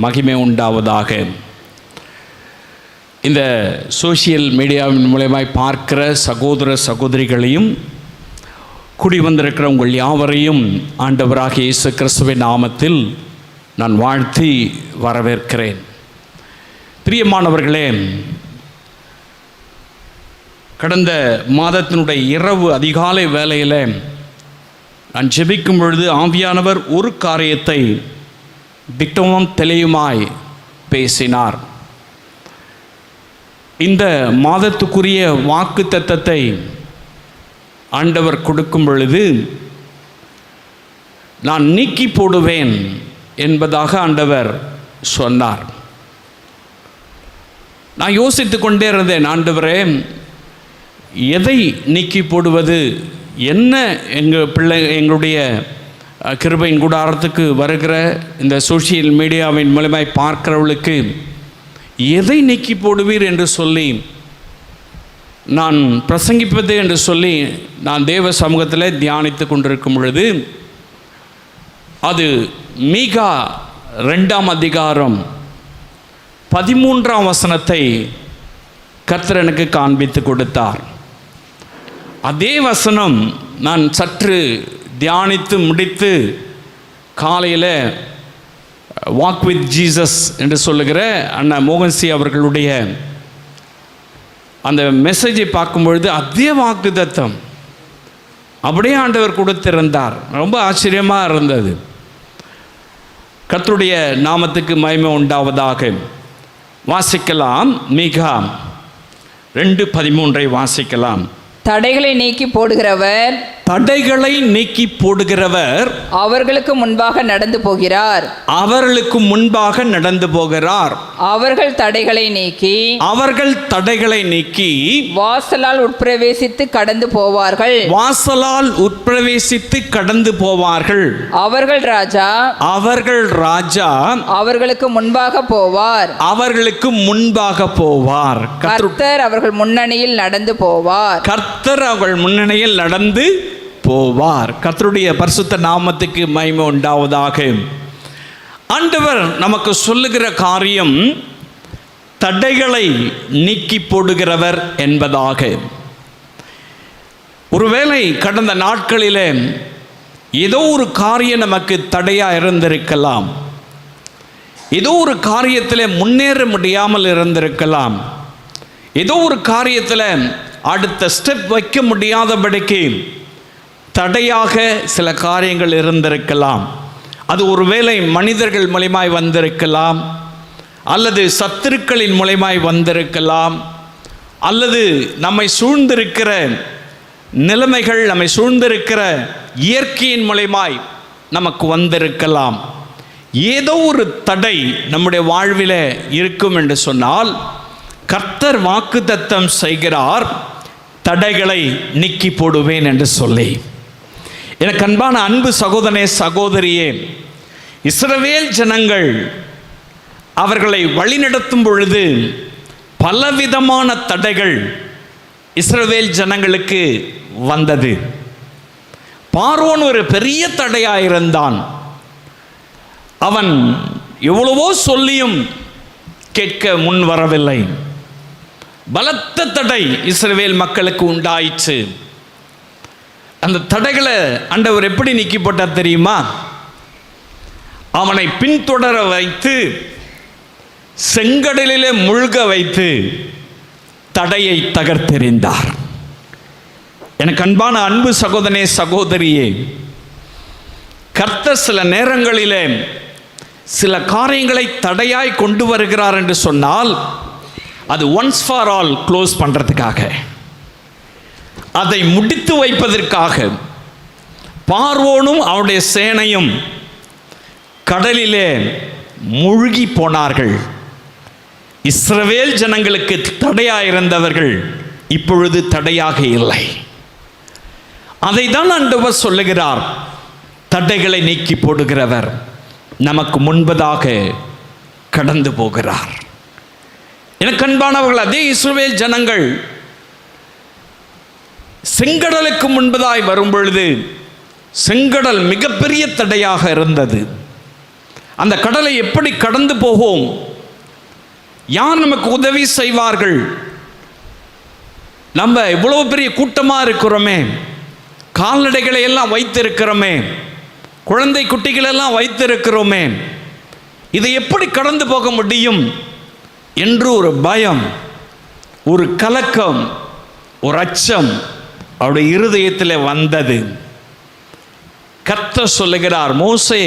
மகிமை உண்டாவதாக. இந்த சோஷியல் மீடியாவின் மூலமாய் பார்க்கிற சகோதர சகோதரிகளையும் கூடி வந்திருக்கிற உங்கள் யாவரையும் ஆண்டவராகிய இயேசு கிறிஸ்துவின் நாமத்தில் நான் வாழ்த்தி வரவேற்கிறேன். பிரியமானவர்களே, கடந்த மாதத்தினுடைய இரவு அதிகாலை வேளையில் நான் ஜெபிக்கும் பொழுது ஆவியானவர் ஒரு காரியத்தை திட்டமும் தெளிவுமாய் பேசினார். இந்த மாதத்துக்குரிய வாக்கு தத்தத்தை ஆண்டவர் கொடுக்கும் பொழுது நான் நீக்கி போடுவேன் என்பதாக ஆண்டவர் சொன்னார். நான் யோசித்து கொண்டே இருந்தேன், ஆண்டவரே எதை நீக்கி போடுவது, என்ன எங்களுடைய கிருபையின் கூடாரத்துக்கு வருகிற இந்த சோஷியல் மீடியாவின் மூலமாய் பார்க்கிறவர்களுக்கு எதை நீக்கி போடுவீர் என்று சொல்லி நான் பிரசங்கிப்பது என்று சொல்லி நான் தேவ சமூகத்தில் தியானித்து கொண்டிருக்கும் பொழுது அது மீகா 2ஆம் அதிகாரம் 13ஆம் வசனத்தை கர்த்தர் எனக்கு காண்பித்து கொடுத்தார். அதே வசனம் நான் சற்று தியானித்து முடித்து காலையில் வாக் வித் ஜீசஸ் என்று சொல்லுகிற அண்ணா மோகன்சி அவர்களுடைய அந்த மெசேஜை பார்க்கும்பொழுது அதே வாக்குத்தத்தம் அப்படியே ஆண்டவர் கொடுத்திருந்தார். ரொம்ப ஆச்சரியமாக இருந்தது. கர்த்தருடைய நாமத்துக்கு மகிமை உண்டாவதாக. வாசிக்கலாம். மீகா 2:13 வாசிக்கலாம். தடைகளை நீக்கி போடுகிறவர், தடைகளை நீக்கி போடுகிறவர் அவர்களுக்கு முன்பாக நடந்து போகிறார், அவர்களுக்கு முன்பாக நடந்து போகிறார். அவர்கள் தடைகளை நீக்கி வாசலால் உட்பிரவேசித்து கடந்து போவார்கள், வாசலால் உட்பிரவேசித்து கடந்து போவார்கள். அவர்கள் ராஜா அவர்களுக்கு முன்பாக போவார், கர்த்தர் அவர்கள் முன்னணியில் நடந்து போவார், கர்த்தருடைய பரிசுத்த நாமத்துக்கு மகிமை உண்டாவதாக. ஆண்டவர் நமக்கு சொல்லுகிற காரியம் தடைகளை நீக்கி போடுகிறவர் என்பதாக. ஒருவேளை கடந்த நாட்களிலே ஏதோ ஒரு காரியம் நமக்கு தடையாக இருந்திருக்கலாம், ஏதோ ஒரு காரியத்தில் முன்னேற முடியாமல் இருந்திருக்கலாம், ஏதோ ஒரு காரியத்தில் அடுத்த ஸ்டெப் வைக்க முடியாதபடிக்கு தடையாக சில காரியங்கள் இருந்திருக்கலாம். அது ஒருவேளை மனிதர்கள் மூலமாய் வந்திருக்கலாம், அல்லது சத்துருக்களின் மூலமாய் வந்திருக்கலாம், அல்லது நம்மை சூழ்ந்திருக்கிற நிலைமைகள், நம்மை சூழ்ந்திருக்கிற இயற்கையின் மூலமாய் நமக்கு வந்திருக்கலாம். ஏதோ ஒரு தடை நம்முடைய வாழ்வில் இருக்கும் என்று சொன்னால் கர்த்தர் வாக்குத்தத்தம் செய்கிறார், தடைகளை நீக்கி போடுவேன் என்று சொல்லி. எனக்கு அன்பான அன்பு சகோதரனே சகோதரியே, இஸ்ரவேல் ஜனங்கள் அவர்களை வழிநடத்தும் பொழுது பலவிதமான தடைகள் இஸ்ரவேல் ஜனங்களுக்கு வந்தது. பார்வோன் ஒரு பெரிய தடையாயிருந்தான். அவன் எவ்வளவோ சொல்லியும் கேட்க முன் வரவில்லை. பலத்த தடை இஸ்ரவேல் மக்களுக்கு உண்டாயிற்று. அந்த தடைகளை ஆண்டவர் எப்படி நீக்கி போட்டார் தெரியுமா? அவனை பின்தொடர வைத்து செங்கடலிலே முழுக வைத்து தடையை தகர்த்தெறிந்தார். எனக்கு அன்பான அன்பு சகோதரனே சகோதரியே, கர்த்தர் சில நேரங்களிலே சில காரியங்களை தடையாய் கொண்டு வருகிறார் என்று சொன்னால் அது ஒன்ஸ் ஃபார் ஆல் க்ளோஸ் பண்ணுறதுக்காக, அதை முடித்து வைப்பதற்காக. பார்வோனும் அவருடைய சேனையும் கடலிலே மூழ்கி போனார்கள். இஸ்ரவேல் ஜனங்களுக்கு தடையாயிருந்தவர்கள் இப்பொழுது தடையாக இல்லை. அதை தான் ஆண்டவர் சொல்லுகிறார், தடைகளை நீக்கி போடுகிறவர் நமக்கு முன்பதாக கடந்து போகிறார். எனக்கு அன்பானவர்கள், அதே இஸ்ரவேல் ஜனங்கள் செங்கடலுக்கு முன்பதாய் வரும் பொழுது செங்கடல் மிகப்பெரிய தடையாக இருந்தது. அந்த கடலை எப்படி கடந்து போவோம்? யார் நமக்கு உதவி செய்வார்கள்? நம்ம இவ்வளவு பெரிய கூட்டமாக இருக்கிறோமே, கால்நடைகளை எல்லாம் வைத்திருக்கிறோமே, குழந்தை குட்டிகளெல்லாம் வைத்திருக்கிறோமே, இதை எப்படி கடந்து போக முடியும் என்று ஒரு பயம், ஒரு கலக்கம், ஒரு அச்சம் அவருடைய இருதயத்தில் வந்தது. கர்த்தர் சொல்லுகிறார், மோசே,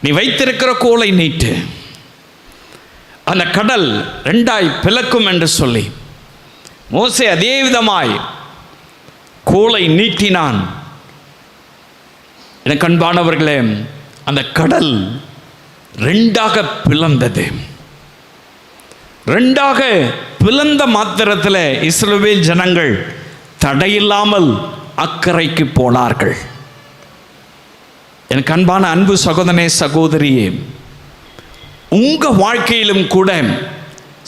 நீ வைத்திருக்கிற கோலை நீட்டு, அந்த கடல் ரெண்டாய் பிளக்கும் என்று சொல்லி மோசே அதே விதமாய் கோலை நீட்டினான். எனக்கு அன்பானவர்களே, அந்த கடல் ரெண்டாக பிளந்தது. ரெண்டாக பிளந்த மாத்திரத்தில் இஸ்ரவேல் ஜனங்கள் தடையில்லாமல் அக்கறைக்கு போனார்கள். எனக்கு அன்பான அன்பு சகோதரனே, சகோதரியே, உங்க வாழ்க்கையிலும் கூட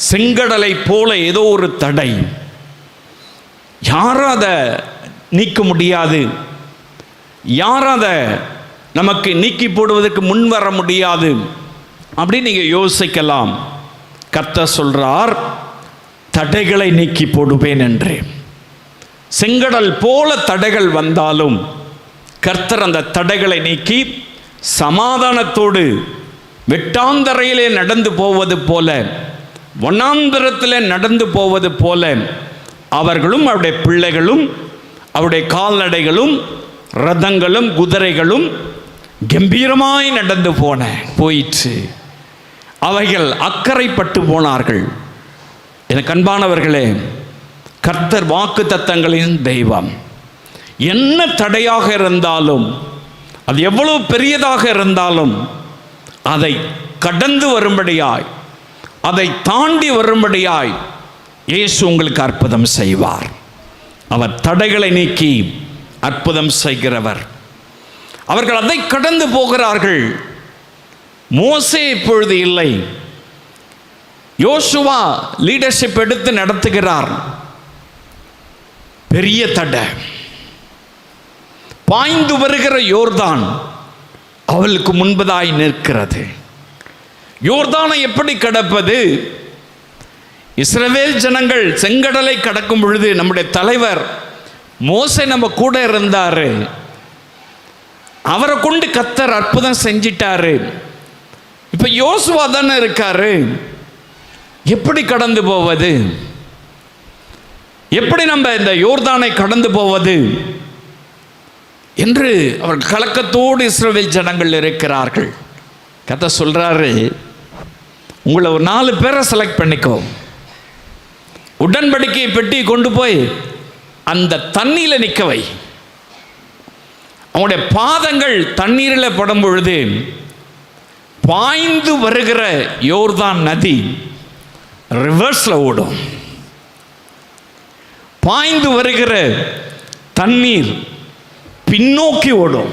செங்கடலை போல ஏதோ ஒரு தடை, யாரும் அதை நீக்க முடியாது, யாரும் அதை நமக்கு நீக்கி போடுவதற்கு முன் வர முடியாது அப்படின்னு நீங்கள் யோசிக்கலாம். கர்த்தர் சொல்றார், தடைகளை நீக்கி போடுவேன் என்று. செங்கடல் போல தடைகள் வந்தாலும் கர்த்தர் அந்த தடைகளை நீக்கி சமாதானத்தோடு வெட்டாந்தரையிலே நடந்து போவது போல, வனாந்தரத்தில் நடந்து போவது போல அவர்களும் அவருடைய பிள்ளைகளும் அவருடைய கால்நடைகளும் ரதங்களும் குதிரைகளும் கம்பீரமாய் நடந்து போயிற்று. அவைகள் அக்கறைப்பட்டு போனார்கள். எனக்கு அன்பானவர்களே, கர்த்தர் வாக்கு தத்தங்களின் தெய்வம். என்ன தடையாக இருந்தாலும், அது எவ்வளவு பெரியதாக இருந்தாலும், அதை கடந்து வரும்படியாய், அதை தாண்டி வரும்படியாய் இயேசு உங்களுக்கு அற்புதம் செய்வார். அவர் தடைகளை நீக்கி அற்புதம் செய்கிறவர். அவர்கள் அதை கடந்து போகிறார்கள். மோசே இப்பொழுது இல்லை, யோசுவா லீடர்ஷிப் எடுத்து நடத்துகிறார். பெரிய தடை, பாய்ந்து வருகிற யோர்தான் அவளுக்கு முன்பதாய் நிற்கிறது. யோர்தானை எப்படி கடப்பது? இஸ்ரவேல் ஜனங்கள் செங்கடலை கடக்கும் பொழுது நம்முடைய தலைவர் மோசே நம்ம கூட இருந்தாரு. அவரை கொண்டு கர்த்தர் அற்புதம் செஞ்சிட்டாரு. இப்ப யோசுவா தானே இருக்காரு. எப்படி கடந்து போவது? எப்படி நம்ம இந்த யோர்தானை கடந்து போவது என்று அவர் கலக்கத்தோடு இஸ்ரவேல் ஜனங்கள் இருக்கிறார்கள். கர்த்தர் சொல்றாரு, உங்களை ஒரு 4 பேரை செலக்ட் பண்ணிக்கோ, உடன்படிக்கை பெட்டி கொண்டு போய் அந்த தண்ணீரில் நிற்க வை. அவனுடைய பாதங்கள் தண்ணீரில் படும் பொழுது பாய்ந்து வருகிற யோர்தான் நதி ரிவர்ஸ்ல ஓடும். பாய்ந்து வருகிற தண்ணீர் பின்னோக்கி ஓடும்.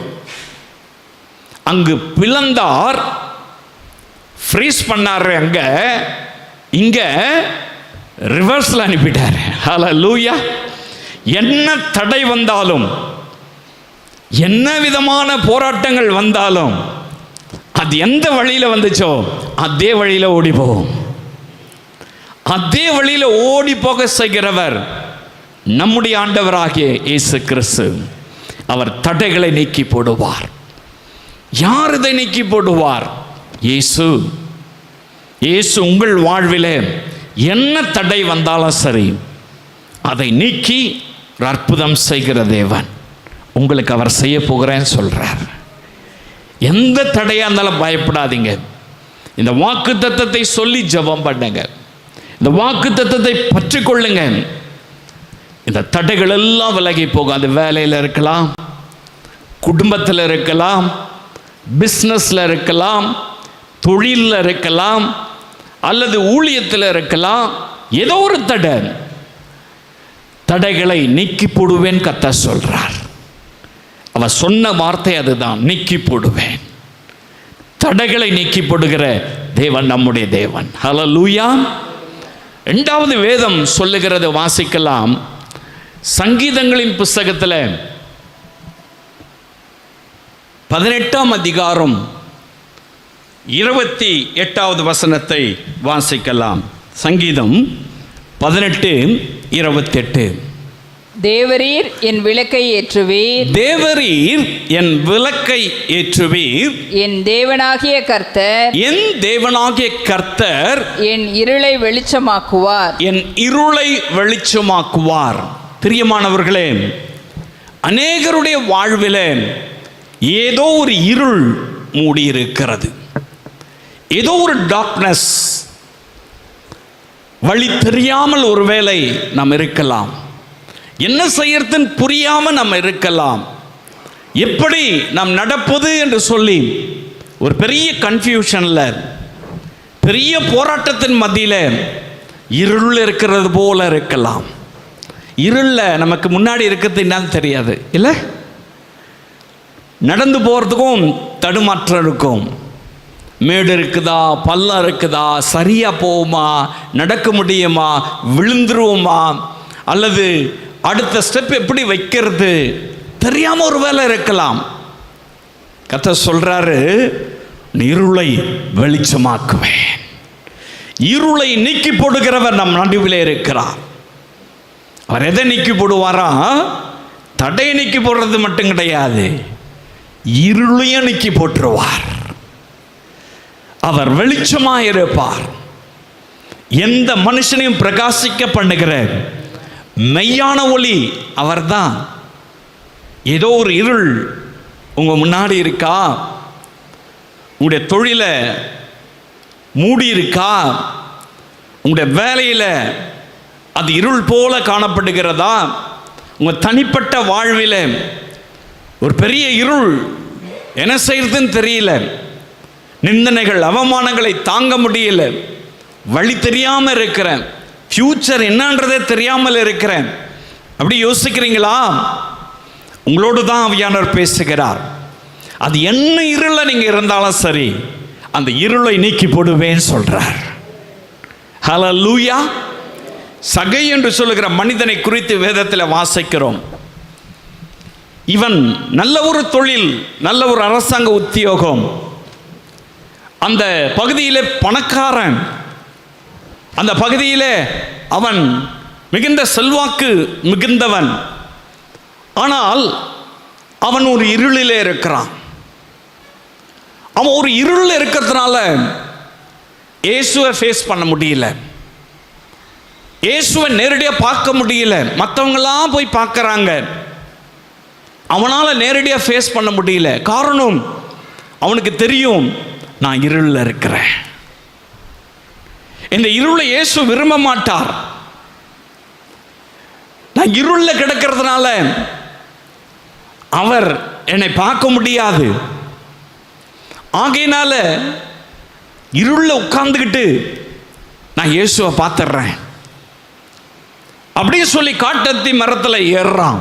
அங்கு பிளந்தார், ஃப்ரீஸ் பண்ணாரு, அங்க இங்க ரிவர்ஸ்ல அனுப்பிட்டாரு. ஹல்லேலூயா. என்ன தடை வந்தாலும், என்ன விதமான போராட்டங்கள் வந்தாலும், அது எந்த வழியில வந்துச்சோ அதே வழியில ஓடி போகும். அதே வழியில ஓடி போக செய்கிறவர் நம்முடைய ஆண்டவராகிய இயேசு கிறிஸ்து. அவர் தடைகளை நீக்கி போடுவார். யார் இதை நீக்கி போடுவார்? இயேசு. இயேசு உங்கள் வாழ்விலே என்ன தடை வந்தாலும் சரி, அதை நீக்கி ஒரு அற்புதம் செய்கிற தேவன். உங்களுக்கு அவர் செய்ய போகிறேன்னு சொல்றார். எந்த தடையாக இருந்தாலும் பயப்படாதீங்க. இந்த வாக்கு தத்தத்தை சொல்லி ஜெபம் பண்ணுங்க. இந்த வாக்கு தத்தத்தை பற்றி கொள்ளுங்க. இந்த தடைகள் எல்லாம் விலகி போகும். அது வேலையில் இருக்கலாம், குடும்பத்தில் இருக்கலாம், பிஸ்னஸில் இருக்கலாம், தொழிலில் இருக்கலாம், அல்லது ஊழியத்தில் இருக்கலாம். ஏதோ ஒரு தடைகளை நீக்கி போடுவேன் கர்த்தர் சொல்றார். அவர் சொன்ன வார்த்தை அதுதான், நீக்கி போடுவேன். தடைகளை நீக்கி போடுகிற தேவன் நம்முடைய தேவன். ஹல்லேலூயா. 2வது வேதம் சொல்லுகிறது, வாசிக்கலாம். சங்கீதங்களின் புஸ்தகத்தில் 18ஆம் அதிகாரம் 28வது வசனத்தை வாசிக்கலாம். சங்கீதம் 18:28. தேவரீர் என் விளக்கை ஏற்றுவீர், தேவரீர் என் விளக்கை ஏற்றுவீர், என் தேவனாகிய கர்த்தர், என் தேவனாகிய கர்த்தர் என் இருளை வெளிச்சமாக்குவார், என் இருளை வெளிச்சமாக்குவார். பிரியமானவர்களே, அநேகருடைய வாழ்விலே ஏதோ ஒரு இருள் மூடியிருக்கிறது, ஏதோ ஒரு டார்க்னஸ், வழி தெரியாமல் ஒருவேளை நாம் இருக்கலாம், என்ன செய்யறதுன்னு புரியாம நம்ம இருக்கலாம், எப்படி நாம் நடப்பது என்று சொல்லி ஒரு பெரிய கன்ஃபியூஷன்ல, பெரிய போராட்டத்தின் மத்தியில் இருள் இருக்கிறது போல இருக்கலாம். இருள்ல நமக்கு முன்னாடி இருக்கிறது என்னன்னு தெரியாது இல்லை, நடந்து போறதுக்கும் தடுமாற்றம் இருக்கும், மேடு இருக்குதா, பள்ளம் இருக்குதா, சரியா போகுமா, நடக்க முடியுமா, விழுந்துருவோமா, அல்லது அடுத்த ஸ்டெப் எப்படி வைக்கிறது தெரியாம ஒரு வேலை இருக்கலாம். கர்த்தர் சொல்றாரு, இருளை வெளிச்சமாக்குவேன். இருளை நீக்கி போடுகிறவர் நம் நடுவிலே இருக்கிறார். அவர் எதை நீக்கி போடுவாரா? தடையை நீக்கி போடுறது மட்டும் கிடையாது, இருளையும் நீக்கி போட்டுருவார். அவர் வெளிச்சமாக இருப்பார். எந்த மனுஷனையும் பிரகாசிக்க பண்ணுகிற மெய்யான ஒளி அவர்தான். ஏதோ ஒரு இருள் உங்க முன்னாடி இருக்கா, உங்களுடைய தொழில மூடி இருக்கா, உங்களுடைய வேலையில அது இருள் போல காணப்படுகிறதா, உங்க தனிப்பட்ட வாழ்வில் ஒரு பெரிய இருள், என்ன செய்யறதுன்னு தெரியல, நிந்தனைகள் அவமானங்களை தாங்க முடியல, வழி தெரியாம இருக்கிறேன், ஃபியூச்சர் என்னன்றதே தெரியாமல் இருக்கிறேன், அப்படி யோசிக்கிறீங்களா? உங்களோடு தான் ஆவியானவர் பேசுகிறார். அது என்ன இருள நீங்க இருந்தாலும் சரி, அந்த இருளை நீக்கி போடுவேன்னு சொல்றார். ஹல்லேலூயா. சகை என்று சொல்லுகிற மனிதனை குறித்து வேதத்தில் வாசிக்கிறோம். இவன் நல்ல ஒரு தொழில், நல்ல ஒரு அரசாங்க உத்தியோகம், அந்த பகுதியிலே பணக்காரன், அந்த பகுதியிலே அவன் மிகுந்த செல்வாக்கு மிகுந்தவன். ஆனால் அவன் ஒரு இருளிலே இருக்கிறான். அவன் ஒரு இருள் இருக்கிறதுனால இயேசுவை ஃபேஸ் பண்ண முடியல, இயேசுவை நேரடியாக பார்க்க முடியல. மற்றவங்களாம் போய் பார்க்கறாங்க, அவனால் நேரடியாக ஃபேஸ் பண்ண முடியல. காரணம், அவனுக்கு தெரியும், நான் இருளில் இருக்கிறேன். இந்த இருளை இயேசு விரும்ப மாட்டார். நான் இருளில் கிடக்கிறதுனால அவர் என்னை பார்க்க முடியாது. ஆகையினால இருளில் உட்கார்ந்துக்கிட்டு நான் இயேசுவை பார்த்துடுறேன் அப்படின்னு சொல்லி காட்டத்தி மரத்தில் ஏறுறான்.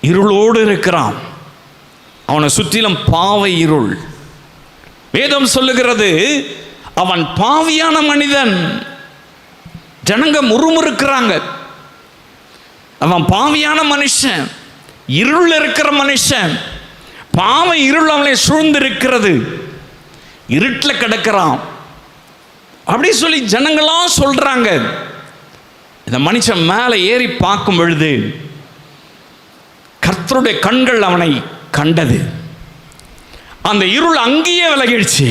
இருளோடு இருக்கிறான். அவனை சுற்றிலும் பாவை இருள். வேதம் சொல்லுகிறது, அவன் பாவியான மனிதன். ஜனங்க முறுமுறுக்கிறாங்க, அவன் பாவியான மனுஷன், இருள் இருக்கிற மனுஷன், பாவ இருள் அவனை சூழ்ந்து இருக்கிறது, இருட்டில் கிடக்கிறான் அப்படி சொல்லி ஜனங்களாம் சொல்றாங்க. இந்த மனுஷன் மேலே ஏறி பார்க்கும் பொழுது கர்த்தருடைய கண்கள் அவனை கண்டது. அந்த இருள் அங்கேயே விலகிடுச்சு,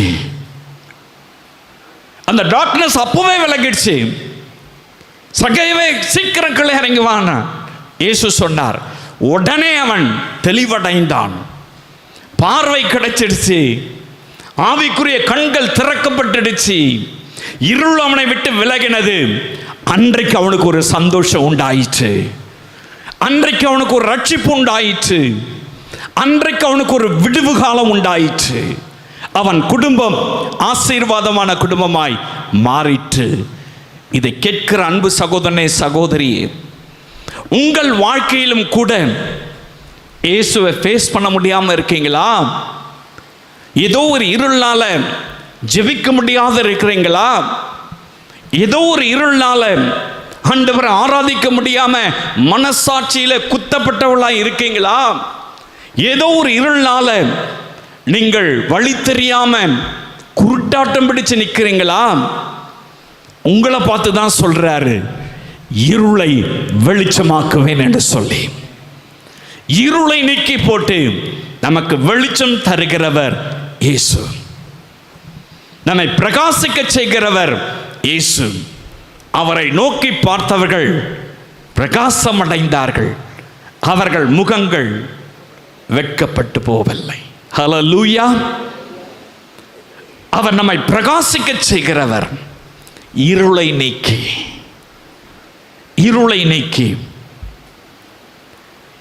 அந்த டார்க்னஸ் அப்பவே விலகிடுச்சு. சகையவே சீக்கிரம் கீழே இறங்கி வாங்க இயேசு சொன்னார். உடனே அவன் தெளிவடைந்தான், பார்வை கிடைச்சிடுச்சு, ஆவிக்குரிய கண்கள் திறக்கப்பட்டுடுச்சு, இருள் அவனை விட்டு விலகினது. அன்றைக்கு அவனுக்கு ஒரு சந்தோஷம் உண்டாயிற்று, அன்றைக்கு அவனுக்கு ஒரு ரட்சிப்பு உண்டாயிற்று, அன்றைக்கு அவனுக்கு ஒரு விடுவு காலம் உண்டாயிற்று. அவன் குடும்பம் ஆசீர்வாதமான குடும்பமாய் மாறிற்று. இதை கேட்கிற அன்பு சகோதரனே, சகோதரியே, உங்கள் வாழ்க்கையிலும் கூட இயேசுவை ஃபேஸ் பண்ண முடியாமல் இருக்கீங்களா? ஏதோ ஒரு இருளால ஜெபிக்க முடியாத இருக்கிறீங்களா? ஏதோ ஒரு இருளால ஆண்டவரை ஆராதிக்க முடியாம மனசாட்சியில குத்தப்பட்டவளா இருக்கீங்களா? ஏதோ ஒரு இருளால நீங்கள் வழி தெரியாம குருட்டாட்டம் பிடிச்சு நிற்கிறீங்களா? உங்களை பார்த்து தான் சொல்றாரு, இருளை வெளிச்சமாக்குவேன் என்று சொல்லி. இருளை நீக்கி போட்டு நமக்கு வெளிச்சம் தருகிறவர் இயேசு. நம்மை பிரகாசிக்க செய்கிறவர் இயேசு. அவரை நோக்கி பார்த்தவர்கள் பிரகாசம் அடைந்தார்கள். அவர்கள் முகங்கள் வெட்கப்பட்டு போவதில்லை. ஹல்லேலூயா. அவர் நம்மை பிரகாசிக்க செய்கிறவர். இருளை நீக்கி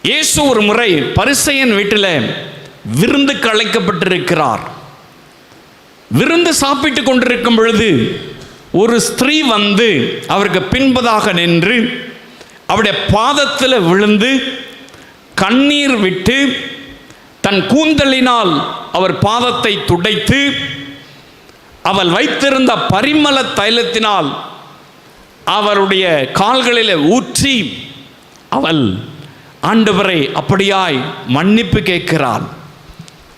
இயேசு ஒரு முறை பரிசேயன் வீட்டில் விருந்துக்கு அழைக்கப்பட்டிருக்கிறார். விருந்து சாப்பிட்டு கொண்டிருக்கும் பொழுது ஒரு ஸ்திரீ வந்து அவருக்கு பின்பதாக நின்று அவருடைய பாதத்தில் விழுந்து கண்ணீர் விட்டு தன் கூந்தலினால் அவர் பாதத்தை துடைத்து அவள் வைத்திருந்த பரிமள தைலத்தினால் அவருடைய கால்களில் ஊற்றி அவள் ஆண்டவரை அப்படியாய் மன்னிப்பு கேட்கிறாள்.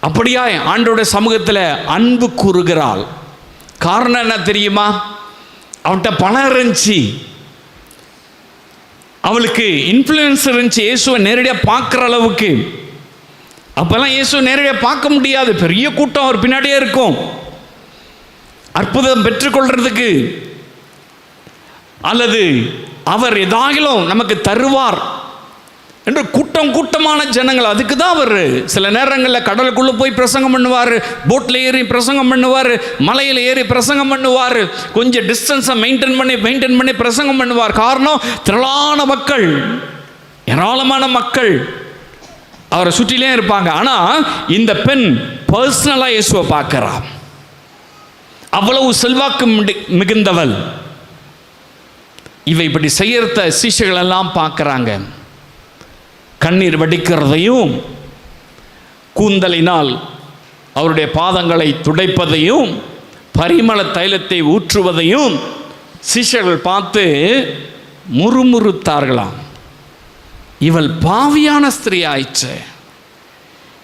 அப்படியாய் ஆண்டவருடைய சமூகத்தில் அன்பு கூறுகிறாள். காரணம் என்ன தெரியுமா? அவன்கிட்ட பணம் இருந்துச்சு, அவளுக்கு இன்ஃப்ளூயன்ஸ் இருந்துச்சு இயேசுவை நேரடியாக பார்க்குற அளவுக்கு. அப்போல்லாம் இயேசுவை நேரடியாக பார்க்க முடியாது, பெரிய கூட்டம் அவர் பின்னாடியே இருக்கும். அற்புதம் பெற்றுக்கொள்றதுக்கு அல்லது அவர் ஏதாகிலும் நமக்கு தருவார் என்று கூட்டமான ஜனங்கள். அதுக்கு தான் அவர் சில நேரங்களில் கடலுக்குள்ளே போய் பிரசங்கம் பண்ணுவார், போட்டில் ஏறி பிரசங்கம் பண்ணுவார், மலையில் ஏறி பிரசங்கம் பண்ணுவார், கொஞ்சம் டிஸ்டன்ஸை மெயின்டைன் பண்ணி பிரசங்கம் பண்ணுவார். காரணம், திரளான மக்கள், ஏராளமான மக்கள் அவரை சுற்றிலே இருப்பாங்க. ஆனால் இந்த பெண் பர்சனலாக இயேசுவை பார்க்கிறார். அவ்வளவு செல்வாக்கு மிகுந்தவள். இவை இப்படி செய்யறத சீஷர்கள் எல்லாம் பார்க்குறாங்க. கண்ணீர் வடிக்கிறதையும் கூந்தலினால் அவருடைய பாதங்களை துடைப்பதையும் பரிமள தைலத்தை ஊற்றுவதையும் சீஷர்கள் பார்த்து முறுமுறுத்தார்களாம். இவள் பாவியான ஸ்திரீ ஆயிற்று,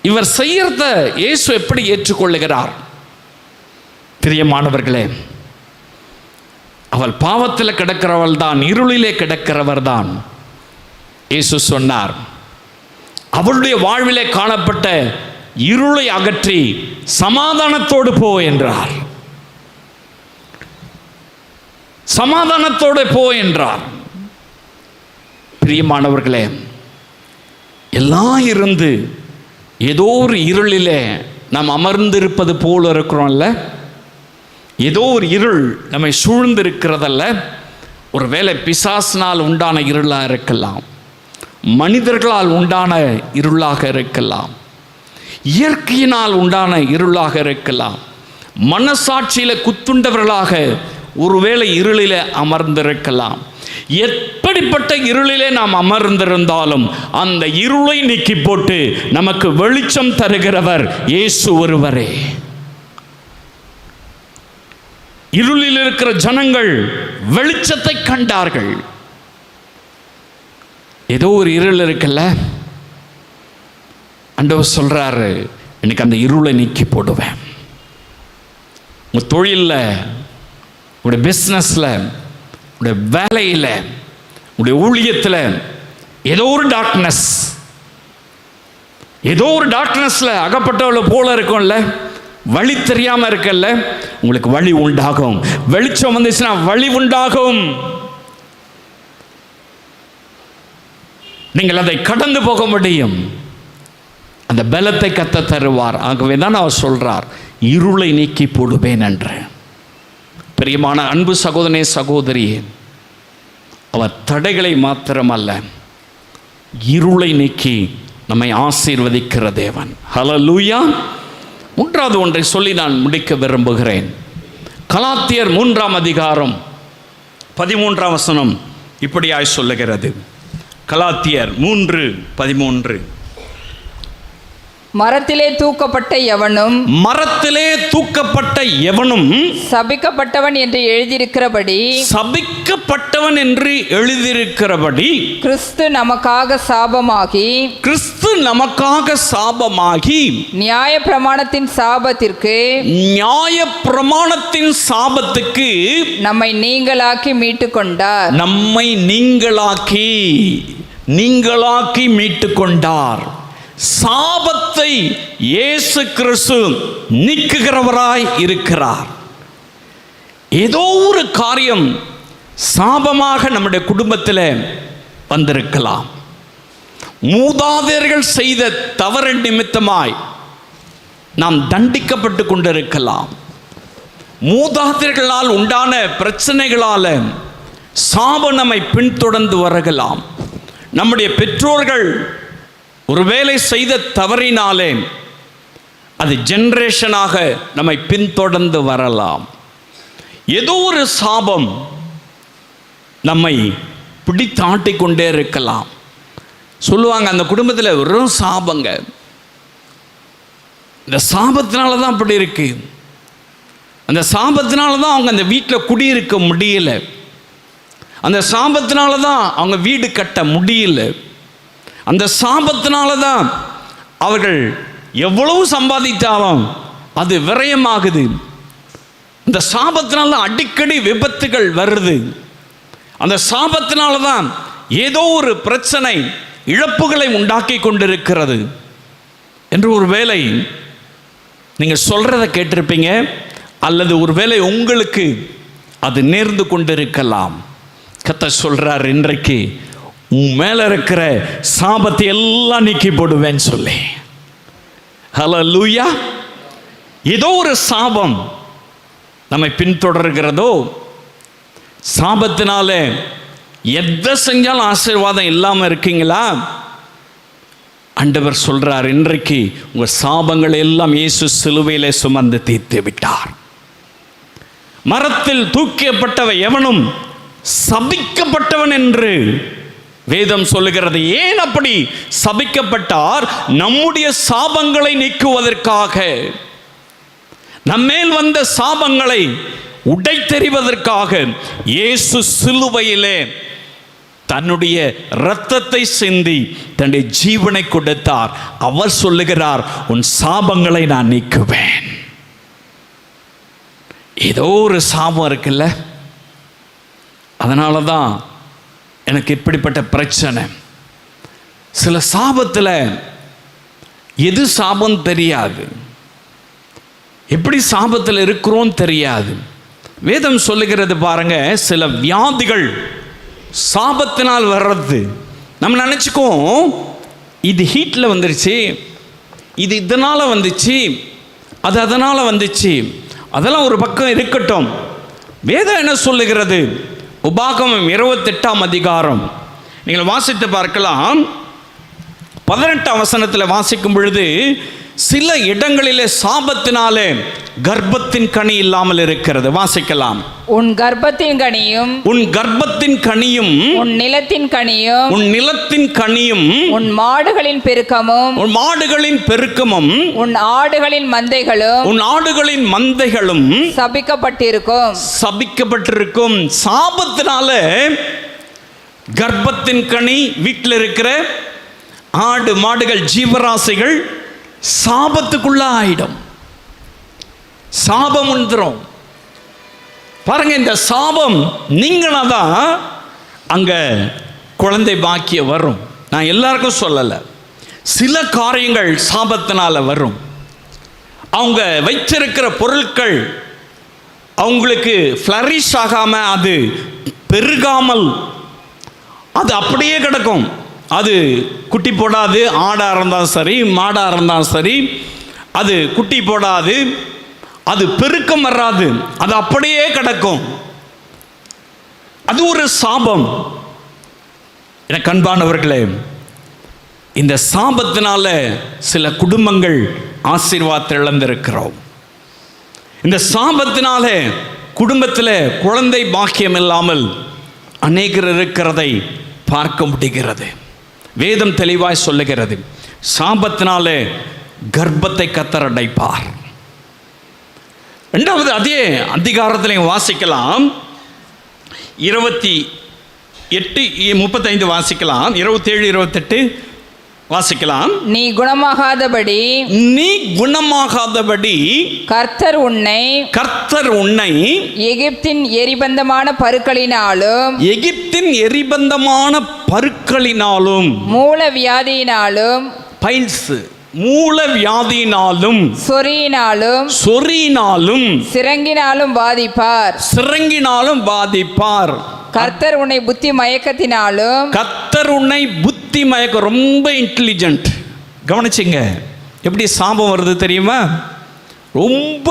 இவர் செய்யறத இயேசு எப்படி ஏற்றுக்கொள்ளுகிறார்? பிரியமானவர்களே, அவள் பாவத்தில் கிடக்கிறவள் தான், இருளிலே கிடக்கிறவர் தான். இயேசு சொன்னார், அவளுடைய வாழ்விலே காணப்பட்ட இருளை அகற்றி சமாதானத்தோடு போ என்றார். சமாதானத்தோடு போ என்றார். பிரியமானவர்களே, எல்லாம் இருந்து ஏதோ ஒரு இருளிலே நாம் அமர்ந்திருப்பது போல இருக்கிறோம்ல, ஏதோ ஒரு இருள் நம்மை சூழ்ந்திருக்கிறதல்ல. ஒரு வேளை பிசாசினால் உண்டான இருளாக இருக்கலாம், மனிதர்களால் உண்டான இருளாக இருக்கலாம், இயற்கையினால் உண்டான இருளாக இருக்கலாம், மனசாட்சியில் குத்துண்டவர்களாக ஒருவேளை இருளில் அமர்ந்திருக்கலாம். எப்படிப்பட்ட இருளிலே நாம் அமர்ந்திருந்தாலும் அந்த இருளை நீக்கி போட்டு நமக்கு வெளிச்சம் தருகிறவர் இயேசு ஒருவரே. இருளில் இருக்கிற ஜனங்கள் வெளிச்சத்தை கண்டார்கள். ஏதோ ஒரு இருள் இருக்குல்ல, ஆண்டவர் சொல்றாரு, இன்னைக்கு அந்த இருளை நீக்கி போடுவேன். உங்க தொழிலில், உங்களுடைய பிஸ்னஸில், உங்களுடைய வேலையில், உங்களுடைய ஊழியத்தில் ஏதோ ஒரு டார்க்னஸில் அகப்பட்டவளை போல இருக்கும்ல, வழி தெரியாமல் இருக்கல்ல, உங்களுக்கு வழி உண்டாகும். வெளிச்சம் வந்துச்சுன்னா வழி உண்டாகும். நீங்கள் அதை கடந்து போக முடியும். அந்த பலத்தை கத்த தருவார். ஆகவே தான் அவர் சொல்றார், இருளை நீக்கி போடுவேன் என்று. பிரியமான அன்பு சகோதரனே, சகோதரியே, அவர் தடைகளை மாத்திரமல்ல, இருளை நீக்கி நம்மை ஆசீர்வதிக்கிற தேவன். ஹல்லேலூயா. மூன்றாவது ஒன்றை சொல்லி நான் முடிக்க விரும்புகிறேன். கலாத்தியர் 3ஆம் அதிகாரம் 13ஆம் வசனம் இப்படியாய் சொல்லுகிறது. கலாத்தியர் 3:13. மரத்திலே தூக்கப்பட்ட எவனும் மரத்திலே தூக்கப்பட்ட எவனும் சபிக்கப்பட்டவன் என்று எழுதியிருக்கிறபடி சபிக்கப்பட்டவன் என்று எழுதியிருக்கிறபடி கிறிஸ்து நமக்காக சாபமாகி கிறிஸ்து நமக்காக சாபமாகி நியாயப்பிரமாணத்தின் சாபத்திற்கு நியாயப்பிரமாணத்தின் சாபத்துக்கு நம்மை நீங்களாக்கி மீட்டு கொண்டார். நம்மை நீங்களாக்கி மீட்டு கொண்டார். சாபத்தை இயேசு கிறிஸ்து நீக்குகிறவராய் இருக்கிறார். ஏதோ ஒரு காரியம் சாபமாக நம்முடைய குடும்பத்தில் வந்திருக்கலாம். மூதாதையர்கள் செய்த தவறு நிமித்தமாய் நாம் தண்டிக்கப்பட்டு கொண்டிருக்கலாம். மூதாதையர்களால் உண்டான பிரச்சனைகளால் சாபம் நம்மை பின்தொடர்ந்து வரலாம். நம்முடைய பெற்றோர்கள் ஒருவேளை செய்த தவறினாலே அது ஜெனரேஷனாக நம்மை பின்தொடர்ந்து வரலாம். ஏதோ ஒரு சாபம் நம்மை பிடித்தாட்டிக் கொண்டே இருக்கலாம். சொல்லுவாங்க, அந்த குடும்பத்தில் வெறும் சாபங்க, இந்த சாபத்தினால தான் அப்படி இருக்கு, அந்த சாபத்தினால தான் அவங்க அந்த வீட்டில் குடியிருக்க முடியல, அந்த சாபத்தினால தான் அவங்க வீடு கட்ட முடியல, அந்த சாபத்தினால தான் அவர்கள் எவ்வளவு சம்பாதித்தாலும் அது விரயமாகுது, அந்த சாபத்தினால அடிக்கடி விபத்துகள் வருது, அந்த சாபத்தினால தான் ஏதோ ஒரு பிரச்சனை இழப்புகளை உண்டாக்கி கொண்டிருக்கிறது என்று ஒரு வேளை நீங்கள் சொல்றதை கேட்டிருப்பீங்க, அல்லது ஒருவேளை உங்களுக்கு அது நேர்ந்து கொண்டிருக்கலாம். கர்த்தர் சொல்றார், இன்றைக்கு உன் மேல இருக்கிற சாபத்தை எல்லாம் நீக்கி போடுவேன்னு சொல்லி. ஹல்லேலூயா. ஏதோ ஒரு சாபம் நம்மை பின்தொடர்கிறதோ, சாபத்தினால எதை செஞ்சாலும் ஆசீர்வாதம் இல்லாமல் இருக்கீங்களா? ஆண்டவர் சொல்றார், இன்றைக்கு உங்க சாபங்களை எல்லாம் இயேசு சிலுவையிலே சுமந்து தீர்த்து விட்டார். மரத்தில் தூக்கப்பட்டவ எவனும் சபிக்கப்பட்டவன் என்று வேதம் சொல்லுகிறது. ஏன் அப்படி சபிக்கப்பட்டார்? நம்முடைய சாபங்களை நீக்குவதற்காக, நம்மேல் வந்த சாபங்களை உடைத்தெறிவதற்காக இயேசு சிலுவையிலே தன்னுடைய இரத்தத்தை சிந்தி தன்னுடைய ஜீவனை கொடுத்தார். அவர் சொல்லுகிறார், உன் சாபங்களை நான் நீக்குவேன். ஏதோ ஒரு சாபம் இருக்குல்ல, அதனால தான் எனக்கு இப்படிப்பட்ட பிரச்சனை. சில சாபத்தில் எது சாபம் தெரியாது, எப்படி சாபத்தில் இருக்கிறோம் தெரியாது. வேதம் சொல்லுகிறது பாருங்க, சில வியாதிகள் சாபத்தினால் வர்றது. நம்ம நினச்சிக்குவோம் இது ஹீட்டில் வந்துருச்சு, இது இதனால் வந்துச்சு, அது அதனால் வந்துச்சு. அதெல்லாம் ஒரு பக்கம் இருக்கட்டும். வேதம் என்ன சொல்லுகிறது? உபாகமம் 28ஆம் அதிகாரம் நீங்கள் வாசித்து பார்க்கலாம். 18ஆம் வசனத்தில் வாசிக்கும் பொழுது, சில இடங்களிலே சாபத்தினாலே கர்ப்பத்தின் கனி இல்லாமல் இருக்கிறது. வாசிக்கலாம். உன் கர்ப்பத்தின் கனியும் உன் கர்ப்பத்தின் கனியும் உன் நிலத்தின் கனியும் உன் நிலத்தின் கனியும் உன் மாடுகளின் பெருக்கமும் உன் மாடுகளின் பெருக்கமும் உன் ஆடுகளின் மந்தைகளும் உன் ஆடுகளின் மந்தைகளும் சபிக்கப்பட்டிருக்கும். சாபத்தினால கர்ப்பத்தின் கனி, வீட்டில் இருக்கிற ஆடு மாடுகள் ஜீவராசிகள் சாபத்துக்குள்ள ஆயிடும். சாபம் வந்துடும் பாருங்க. இந்த சாபம் நீங்களாதான் அங்க குழந்தை பாக்கியம் வரும். நான் எல்லாருக்கும் சொல்லலை, சில காரியங்கள் சாபத்தினால வரும். அவங்க வைத்திருக்கிற பொருட்கள் அவங்களுக்கு ஃப்ளரிஷ் ஆகாம, அது பெருகாமல் அது அப்படியே கிடக்கும். அது குட்டி போடாது. ஆடாக இருந்தாலும் சரி, மாடாக இருந்தாலும் சரி, அது குட்டி போடாது, அது பெருக்கம் வராது, அது அப்படியே கிடக்கும். அது ஒரு சாபம். எனக்கு அன்பானவர்களே, இந்த சாபத்தினால சில குடும்பங்கள் ஆசீர்வாதத்தை இழந்திருக்கிறோம். இந்த சாபத்தினால குடும்பத்தில் குழந்தை பாக்கியம் இல்லாமல் அநேகர் இருக்கிறதை பார்க்க முடிகிறது. வேதம் தெளிவாய் சொல்லுகிறது, சாபத்தினாலே கர்ப்பத்தை கர்த்தர் அடைப்பார். இரண்டாவது அதே அதிகாரத்தில் வாசிக்கலாம், 28:35 வாசிக்கலாம், 27, 28 வாசிக்கலாம். நீ குணமாகாதபடி கர்த்தர் உன்னை எகிப்தின் எரிபந்தமான பருக்களினாலும் மூலவியாதியினாலும் சொறியினாலும் சிரங்கினாலும் பாதிப்பார். கர்த்தர் உன்னை புத்தி மயக்க ரொம்ப இன்டெலிஜென்ட். கவனிச்சிங்க, எப்படி சாபம் வருது தெரியுமா? ரொம்ப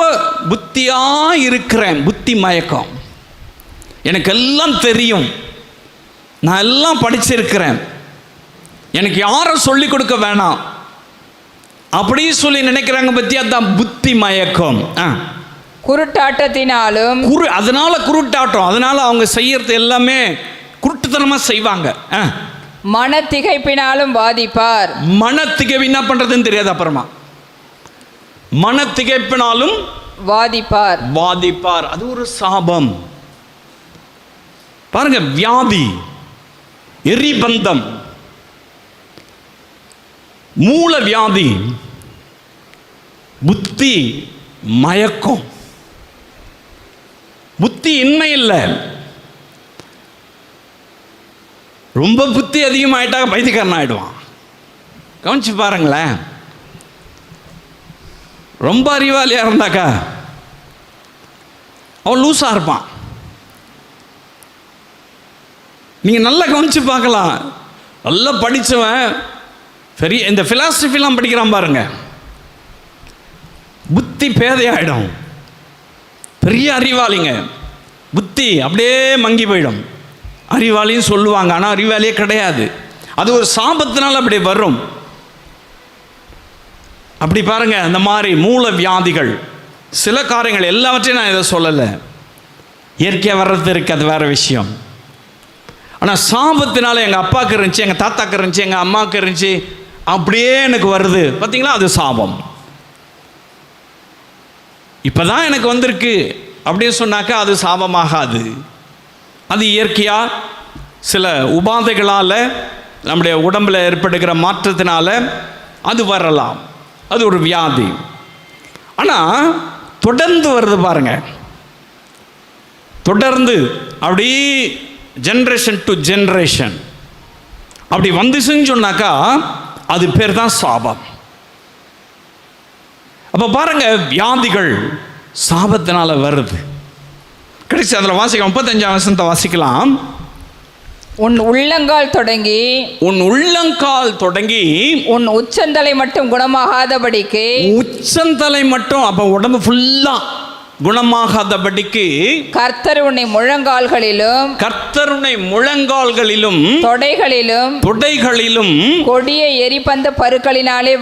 புத்தியா இருக்கிறேன், புத்தி மயக்கம். எனக்கு எல்லாம் தெரியும், நான் எல்லாம் படிச்சிருக்கிறேன், எனக்கு யாரும் சொல்லிக் கொடுக்க வேணாம் அப்படி சொல்லி நினைக்கிறாங்க பத்தி, அதான் புத்தி மயக்கம். குருட்டாட்டத்தினாலும் அதனால குருட்டாட்டம், அதனால அவங்க செய்யறது எல்லாமே குருட்டுத்தனமா செய்வாங்க. மனத்திகைப்பினாலும் பாதிப்பார். மனத்திகைப்பு என்ன பண்றதுன்னு தெரியாது. அப்புறமா மனத்திகைப்பினாலும் பாதிப்பார். அது ஒரு சாபம். பாருங்க, வியாதி, எரிபந்தம், மூல வியாதி, புத்தி மயக்கம். புத்தி இன்மை இல்லை, ரொம்ப புத்தி அதிகமாயிட்டாக பைத்தியக்காரன் ஆயிடுவான். கவனிச்சு பாருங்களேன், ரொம்ப அறிவாளியா இருந்தாக்கா அவன் லூசா இருப்பான். நீங்க நல்லா கவனிச்சு பார்க்கலாம். நல்லா படிச்சவன், பெரிய இந்த பிலாசபிலாம் படிக்கிறான் பாருங்க, புத்தி பேதையாயிடும். பெரிய அறிவாளிங்க, புத்தி அப்படியே மங்கி போயிடும். அறிவாளின்னு சொல்லுவாங்க, ஆனால் அறிவாளியே கிடையாது. அது ஒரு சாபத்தினால் அப்படி வரும். அப்படி பாருங்க, அந்த மாதிரி மூல வியாதிகள், சில காரியங்கள், எல்லாவற்றையும் நான் இதை சொல்லலை, இயற்கையாக வர்றது இருக்கு, அது வேற விஷயம். ஆனால் சாபத்தினால எங்கள் அப்பாவுக்கு இருந்துச்சு, எங்கள் தாத்தாக்கு இருந்துச்சு, எங்கள் அம்மாவுக்கு இருந்துச்சு, அப்படியே எனக்கு வருது பார்த்தீங்களா, அது சாபம். இப்போதான் எனக்கு வந்திருக்கு அப்படின்னு சொன்னாக்கா அது சாபமாகாது. அது இயற்கையாக சில உபாதைகளால், நம்முடைய உடம்பில் ஏற்படுகிற மாற்றத்தினால அது வரலாம். அது ஒரு வியாதி. ஆனால் தொடர்ந்து வருது பாருங்க, தொடர்ந்து அப்படி ஜென்ரேஷன் டு ஜென்ரேஷன் அப்படி வந்துச்சுன்னு சொன்னாக்கா அது பேர் தான் சாபம். அப்போ பாருங்க, வியாதிகள் சாபத்தினால வருது. கடைசி அதில் வாசிக்கலாம், 35ஆம் வசனத்தை வாசிக்கலாம். உன் உள்ளங்கால் தொடங்கி உன் உச்சந்தலை மட்டும் குணமாகாதபடிக்கு, உச்சந்தலை மட்டும், அப்போ உடம்பு ஃபுல்லா குணமாகாதபடிக்கு கர்த்தர் உன்னை முழங்கால்களிலும் தொடைகளிலும் கொடிய எரிபந்த பருக்களினாலே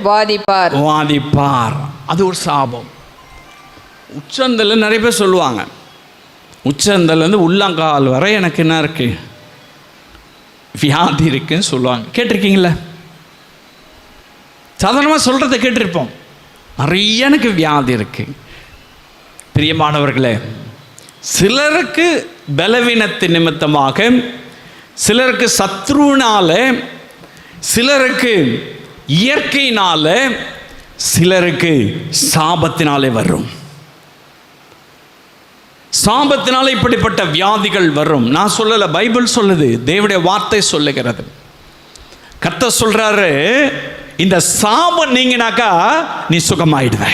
பாதிப்பார். அது ஒரு சாபம். உச்சந்தல் நிறைய பேர் சொல்லுவாங்க, உச்சந்தல் உள்ளங்கால் வரை எனக்கு என்ன இருக்கு, வியாதி இருக்குன்னு சொல்லுவாங்க. கேட்டிருக்கீங்களா? சாதாரணமாக சொல்றதை கேட்டிருப்போம். நிறைய எனக்கு வியாதி இருக்கு. பிரியமானவர்களே, சிலருக்கு பலவீனத்தின் நிமித்தமாக, சிலருக்கு சத்ருனால, சிலருக்கு இயற்கையினால, சிலருக்கு சாபத்தினாலே வரும். சாபத்தினால இப்படிப்பட்ட வியாதிகள் வரும். நான் சொல்லல, பைபிள் சொல்லுது, தேவனுடைய வார்த்தை சொல்லுகிறது. கர்த்தர் சொல்றாரு, இந்த சாபம் நீங்கினாக்கா நீ சுகமாயிடுவ.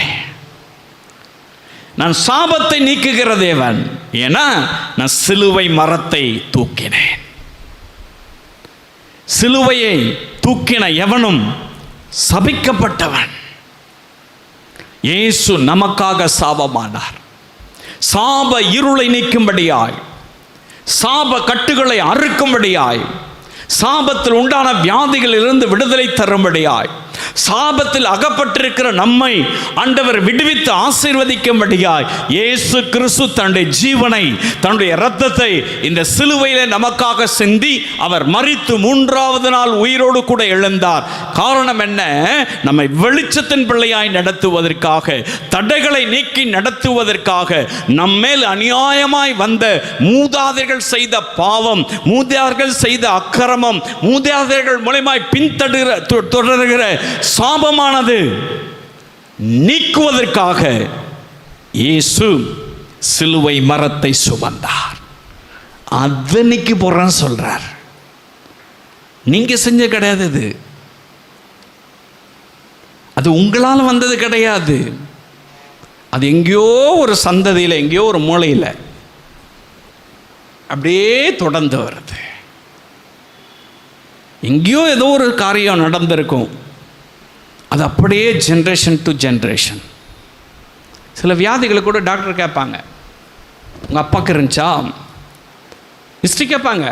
நான் சாபத்தை நீக்குகிற தேவன், ஏன்னா நான் சிலுவை மரத்தை தூக்கினேன். சிலுவையை தூக்கின எவனும் சபிக்கப்பட்டவன். இயேசு நமக்காக சாபமானார். சாப இருளை நீக்கும்படியாய், சாப கட்டுகளை அறுக்கும்படியாய், சாபத்தில் உண்டான வியாதிகளிலிருந்து விடுதலை தரும்படியாய், சாபத்தில் அகப்பட்டிருக்கிற நம்மை ஆண்டவர் விடுவித்து ஆசீர்வதிக்கும்படியாய் இயேசு கிறிஸ்து தன்னுடைய ஜீவனை, தன்னுடைய இரத்தத்தை இந்த சிலுவையிலே நமக்காக சிந்தி அவர் மரித்து 3வது நாள் உயிரோடு கூட எழுந்தார். காரணம் என்ன? நம்மை வெளிச்சத்தின் பிள்ளையாய் நடத்துவதற்காக, தடைகளை நீக்கி நடத்துவதற்காக, நம்மேல் அநியாயமாய் வந்த மூதாதையர்கள் செய்த பாவம், மூதாதையர்கள் செய்த அக்கிரமம், மூதாதையர்கள் மூலமாய் தொடர்கிற சாபமானது நீக்குவதற்காக இயேசு சிலுவை மரத்தை சுமந்தார். அதை நீக்கி போறேன்னு சொல்றார். நீங்க செஞ்ச கிடையாது, அது உங்களால் வந்தது கிடையாது. அது எங்கேயோ ஒரு சந்ததியில், எங்கேயோ ஒரு மூலையில் அப்படியே தொடர்ந்து வருது. எங்கேயோ ஏதோ ஒரு காரியம் நடந்திருக்கும், அது அப்படியே ஜென்ரேஷன் டு ஜென்ரேஷன். சில வியாதிகளை கூட டாக்டர் கேட்பாங்க, உங்கள் அப்பாவுக்கு இருந்துச்சா? ஹிஸ்ட்ரி கேட்பாங்க.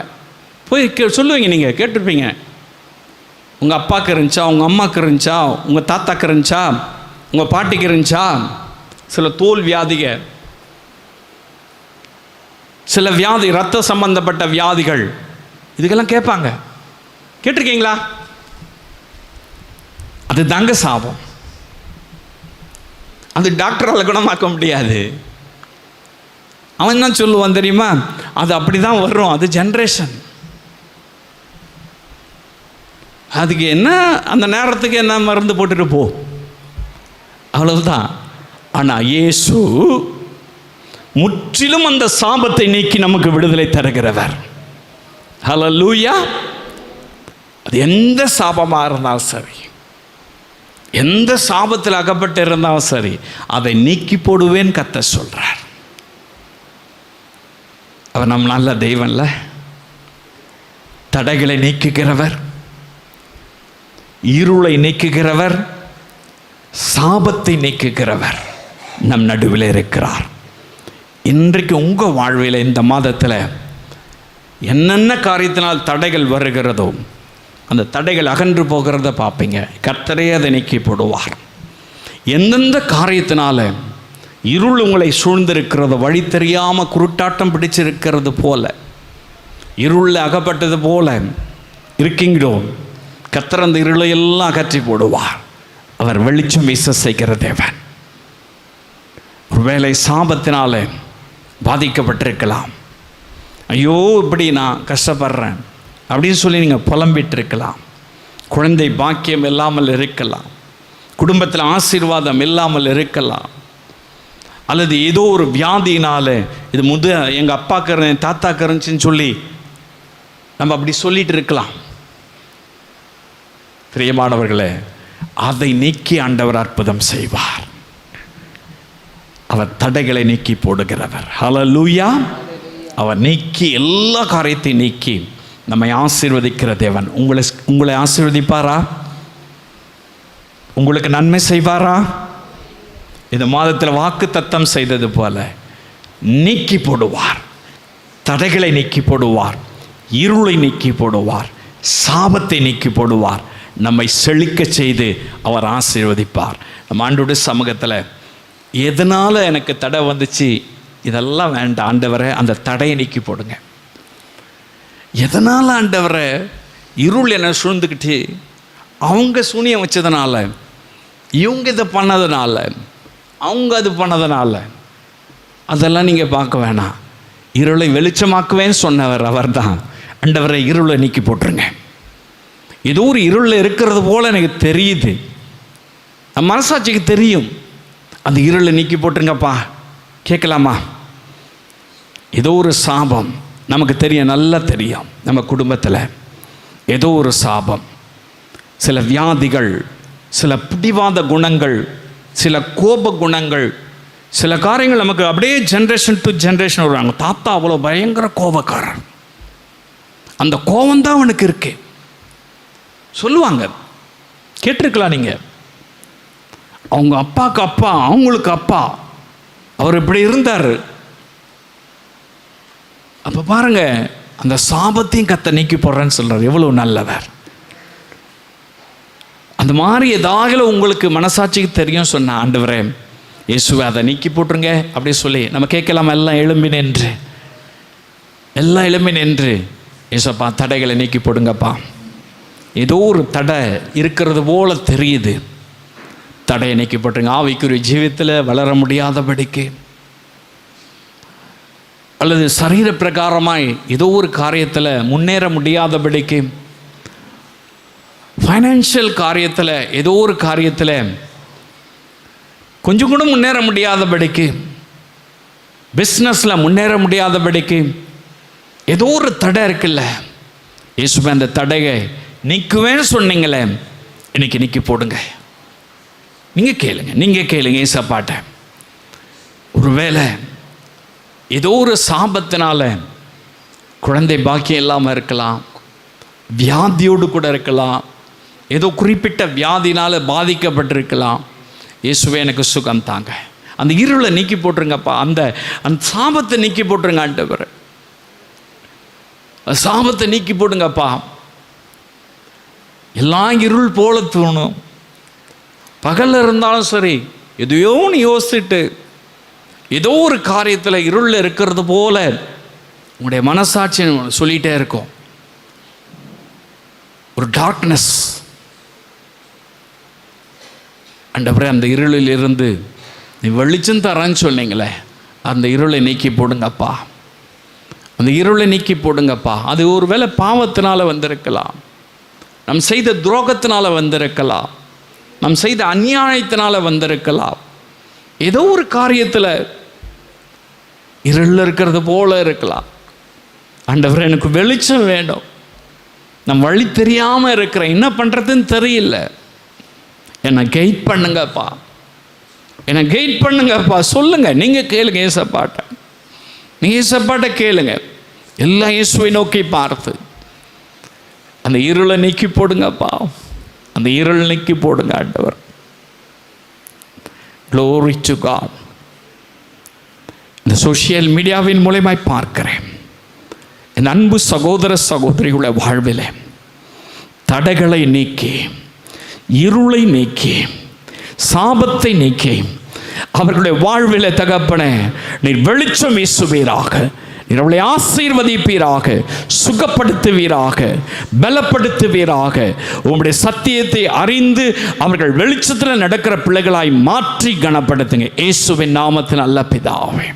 போய் சொல்லுவீங்க, நீங்கள் கேட்டிருப்பீங்க, உங்கள் அப்பாவுக்கு இருந்துச்சா, உங்கள் அம்மாவுக்கு இருந்துச்சா, உங்கள் தாத்தாக்கு இருந்துச்சா, உங்கள் பாட்டிக்கு இருந்துச்சா? சில தோல் வியாதிக, சில வியாதி, இரத்த சம்பந்தப்பட்ட வியாதிகள், இதுக்கெல்லாம் கேட்பாங்க. கேட்டிருக்கீங்களா? அது தாங்க சாபம். அது டாக்டரால் குணமாக்க முடியாது. அவன் என்ன சொல்லுவான் தெரியுமா? அது அப்படி தான் வரும், அது ஜென்ரேஷன். அதுக்கு என்ன, அந்த நேரத்துக்கு என்ன மருந்து போட்டுட்டு போ, அவ்வளவுதான். ஆனால் இயேசு முற்றிலும் அந்த சாபத்தை நீக்கி நமக்கு விடுதலை தருகிறவர். ஹல்லேலூயா. அது எந்த சாபமாக இருந்தாலும் சரி, எந்த சாபத்தில் அகப்பட்டு இருந்தாலும் சரி, அதை நீக்கி போடுவேன் கர்த்தர் சொல்றார். அவர் நம் நல்ல தெய்வம்ல, தடைகளை நீக்குகிறவர், இருளை நீக்குகிறவர், சாபத்தை நீக்குகிறவர் நம் நடுவில் இருக்கிறார். இன்றைக்கு உங்கள் வாழ்வில் இந்த மாதத்தில் என்னென்ன காரியத்தினால் தடைகள் வருகிறதோ அந்த தடைகள் அகன்று போகிறத பார்ப்பீங்க. கர்த்தரே அதை நீக்கி போடுவார். எந்தெந்த காரியத்தினால இருள் உங்களை சூழ்ந்திருக்கிறது, வழி தெரியாமல் குருட்டாட்டம் பிடிச்சிருக்கிறது போல, இருளில் அகப்பட்டது போல இருக்கீங்களோ, கர்த்தர் அந்த இருளை எல்லாம் அகற்றி போடுவார். அவர் வெளிச்சம் வீச செய்கிற தேவன். ஒருவேளை சாபத்தினால பாதிக்கப்பட்டிருக்கலாம், ஐயோ இப்படி நான் கஷ்டப்படுறேன் அப்படின்னு சொல்லி நீங்கள் புலம்பிட்டு இருக்கலாம். குழந்தை பாக்கியம் இல்லாமல் இருக்கலாம், குடும்பத்தில் ஆசீர்வாதம் இல்லாமல் இருக்கலாம், அல்லது ஏதோ ஒரு வியாதியினால் இது எங்கள் அப்பாக்கு என் தாத்தாக்கு இருந்துச்சுன்னு சொல்லி நம்ம அப்படி சொல்லிட்டு இருக்கலாம். பிரியமானவர்களே, அதை நீக்கி ஆண்டவர் அற்புதம் செய்வார். அவர் தடைகளை நீக்கி போடுகிறவர். ஹல்லேலூயா. அவர் நீக்கி எல்லா காரியத்தையும் நீக்கி நம்மை ஆசீர்வதிக்கிற தேவன். உங்களை ஆசீர்வதிப்பாரா? உங்களுக்கு நன்மை செய்வாரா? இந்த மாதத்தில் வாக்கு தத்தம் செய்தது போல நீக்கி போடுவார். தடைகளை நீக்கி போடுவார், இருளை நீக்கி போடுவார், சாபத்தை நீக்கி போடுவார், நம்மை செழிக்க செய்து அவர் ஆசீர்வதிப்பார். நம்ம ஆண்டவருடைய சமூகத்தில் எதனால் எனக்கு தடை வந்துச்சு, இதெல்லாம் வேண்டாம் ஆண்டவரை, அந்த தடையை நீக்கி போடுங்க. எதனால் ஆண்டவரை இருள் என்னை சூழ்ந்துக்கிட்டு, அவங்க சூனியம் வச்சதுனால, இவங்க இதை பண்ணதுனால, அவங்க அது பண்ணதுனால, அதெல்லாம் நீங்கள் பார்க்க வேணாம். இருளை வெளிச்சமாக்குவேன்னு சொன்னவர் அவர் தான். ஆண்டவரை இருளை நீக்கி போட்டுருங்க. ஏதோ ஒரு இருளில் இருக்கிறது போல் எனக்கு தெரியுது, நம்ம மனசாட்சிக்கு தெரியும், அந்த இருளை நீக்கி போட்டுருங்கப்பா. கேட்கலாமா? ஏதோ ஒரு சாபம் நமக்கு தெரியும், நல்லா தெரியும். நம்ம குடும்பத்தில் ஏதோ ஒரு சாபம், சில வியாதிகள், சில பிடிவாத குணங்கள், சில கோப குணங்கள், சில காரியங்கள் நமக்கு அப்படியே ஜென்ரேஷன் டு ஜென்ரேஷன் வருவாங்க. தாத்தா அவ்வளோ பயங்கர கோபக்காரர், அந்த கோபம்தான் அவனுக்கு இருக்கு சொல்லுவாங்க. கேட்டிருக்கலாம் நீங்கள். அவங்க அப்பாவுக்கு அப்பா, அவங்களுக்கு அப்பா, அவர் இப்படி இருந்தார். அப்போ பாருங்க, அந்த சாபத்தையும் கர்த்தர் நீக்கி போடுறேன்னு சொல்றார். எவ்வளவு நல்லவர்! அந்த அந்த மாதிரி ஏதாவது உங்களுக்கு மனசாட்சிக்கு தெரியும் சொன்ன ஆண்டவரே இயேசுவை அதை நீக்கி போட்டுருங்க அப்படி சொல்லி நம்ம கேட்கலாம். எல்லாம் எழும்பி நின்று இயேசப்பா தடைகளை நீக்கி போடுங்கப்பா. ஏதோ ஒரு தடை இருக்கிறது போல தெரியுது, தடையை நீக்கி போட்டுருங்க. ஆவிக்குரிய ஜீவியத்தில் வளர முடியாதபடிக்கு அல்லது சரீர பிரகாரமாய் ஏதோ ஒரு காரியத்தில் முன்னேற முடியாதபடிக்கு, ஃபைனான்ஷியல் காரியத்தில் ஏதோ ஒரு காரியத்தில் கொஞ்சம் கூட முன்னேற முடியாதபடிக்கு, பிஸ்னஸில் முன்னேற முடியாதபடிக்கு ஏதோ ஒரு தடை இருக்குல்ல, இயேசுவே அந்த தடையை நீக்குவேன்னு சொன்னீங்களே, இன்னைக்கு நீக்கி போடுங்க. நீங்கள் கேளுங்க ஏசப்பாட்ட. ஒருவேளை ஏதோ ஒரு சாபத்தினால குழந்தை பாக்கியம் இல்லாமல் இருக்கலாம், வியாதியோடு கூட இருக்கலாம், ஏதோ குறிப்பிட்ட வியாதினால் பாதிக்கப்பட்டிருக்கலாம். இயேசுவே எனக்கு சுகம் தாங்க, அந்த இருளை நீக்கி போட்டுருங்கப்பா, அந்த சாபத்தை நீக்கி போட்டுருங்க ஆண்டவர், சாபத்தை நீக்கி போடுங்கப்பா. எல்லாம் இருள் போல தோணும், பகலில் இருந்தாலும் சரி எதையோன்னு யோசிச்சுட்டு ஏதோ ஒரு காரியத்தில் இருளில் இருக்கிறது போல உங்களுடைய மனசாட்சி சொல்லிகிட்டே இருக்கும். ஒரு டார்க்னஸ். ஆண்டவரே அந்த இருளில் இருந்து நீ வெளிச்சம் தரேன்னு சொன்னீங்களே, அந்த இருளை நீக்கி போடுங்கப்பா, அந்த இருளை நீக்கி போடுங்கப்பா. அது ஒரு வேளை பாவத்தினால வந்திருக்கலாம், நம் செய்த துரோகத்தினால வந்திருக்கலாம், நம் செய்த அநியாயத்தினால வந்திருக்கலாம், ஏதோ ஒரு காரியத்தில் இருளில் இருக்கிறது போல இருக்கலாம். ஆண்டவரே எனக்கு வெளிச்சம் வேணும், நான் வழி தெரியாமல் இருக்கிறேன், என்ன பண்ணுறதுன்னு தெரியல, என்னை கைட் பண்ணுங்கப்பா, என்னை கைட் பண்ணுங்கப்பா. சொல்லுங்க, நீங்கள் கேளுங்க ஏசப்பாட்ட, நீங்கள் ஏசப்பாட்ட கேளுங்க. எல்லாம் இயேசுவை நோக்கி பார்த்து அந்த இருளை நீக்கி போடுங்கப்பா, அந்த இருள் நீக்கி போடுங்க ஆண்டவர். Glory to God. இந்த சோஷியல் மீடியாவின் மூலமாய் பார்க்கிறேன் என் அன்பு சகோதர சகோதரிகளை வாழ்வில் தடைகளை நீக்கி, இருளை நீக்கி, சாபத்தை நீக்கி அவர்களுடைய வாழ்வில் தகப்பனே நீர் வெளிச்சம் வீசுவீராக, நீர் அவளை ஆசீர்வதிப்பீராக, சுகப்படுத்துவீராக, பலப்படுத்துவீராக. உங்களுடைய சத்தியத்தை அறிந்து அவர்கள் வெளிச்சத்தில் நடக்கிற பிள்ளைகளாய் மாற்றி கனப்படுத்துங்க இயேசுவின் நாமத்தில் நல்ல பிதாவே.